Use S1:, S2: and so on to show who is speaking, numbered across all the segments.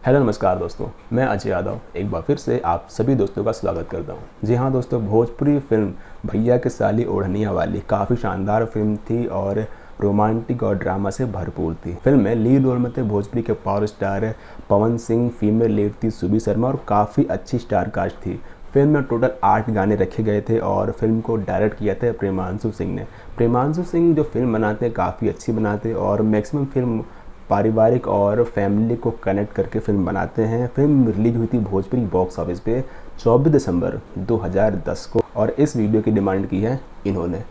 S1: Hello नमस्कार दोस्तों, मैं अजय यादव एक बार फिर से आप सभी दोस्तों का स्वागत करता हूं। जी हाँ दोस्तों, भोजपुरी फिल्म भैया के साली ओढ़निया वाली काफ़ी शानदार फिल्म थी और रोमांटिक और ड्रामा से भरपूर थी। फिल्म में लीड रोल में थे भोजपुरी के power star Pawan Singh, female lead थी सुबी शर्मा और काफ़ी अच्छी स्टार कास्ट थी। फिल्म में टोटल 8 गाने रखे गए थे और फिल्म को डायरेक्ट किया था प्रेमांशु सिंह ने। प्रेमांशु सिंह जो फिल्म बनाते हैं काफ़ी अच्छी बनाते हैं और मैक्सिमम फिल्म पारिवारिक और फैमिली को कनेक्ट करके फिल्म बनाते हैं। फिल्म रिलीज हुई थी भोजपुरी बॉक्स ऑफिस पे 24 दिसंबर 2010 को और इस वीडियो की डिमांड की है इन्होंने।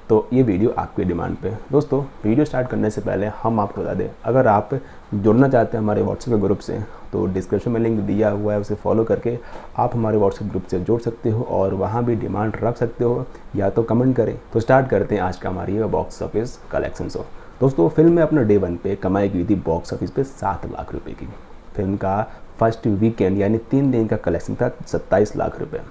S1: तो ये वीडियो आपके डिमांड पे। दोस्तों, वीडियो स्टार्ट करने से पहले हम आपको बता दें, अगर आप जुड़ना चाहते हैं हमारे व्हाट्सएप ग्रुप से तो डिस्क्रिप्शन में लिंक दिया हुआ है, उसे फॉलो करके आप हमारे व्हाट्सएप ग्रुप से जुड़ सकते हो और वहाँ भी डिमांड रख सकते हो या तो कमेंट करें। तो स्टार्ट करते हैं आज का हमारी बॉक्स ऑफिस कलेक्शन शो। दोस्तों, फिल्म में अपना डे 1 पे कमाई की थी बॉक्स ऑफिस पे 7 लाख रुपए की। फिल्म का फर्स्ट वीकेंड यानी 3 दिन का कलेक्शन था 27 लाख रुपए।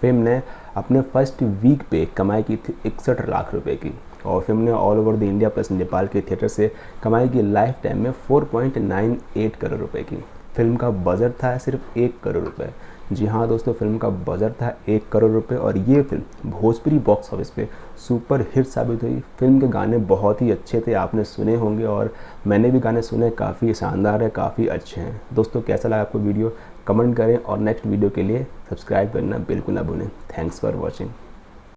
S1: फिल्म ने अपने फर्स्ट वीक पे कमाई की थी 61 लाख रुपए की और फिल्म ने all over the India plus Nepal के थिएटर से कमाई की लाइफ टाइम में 4.98 करोड़ रुपए की। फिल्म का बजट था सिर्फ 1 करोड़ रुपए। जी हाँ दोस्तों, फिल्म का बजट था 1 करोड़ रुपए और ये फिल्म भोजपुरी बॉक्स ऑफिस पे सुपर हिट साबित हुई। फिल्म के गाने बहुत ही अच्छे थे, आपने सुने होंगे और मैंने भी गाने सुने, काफ़ी शानदार है, काफ़ी अच्छे हैं। दोस्तों, कैसा लगा आपको वीडियो कमेंट करें और नेक्स्ट वीडियो के लिए सब्सक्राइब करना बिल्कुल ना भूलें। Thanks for watching.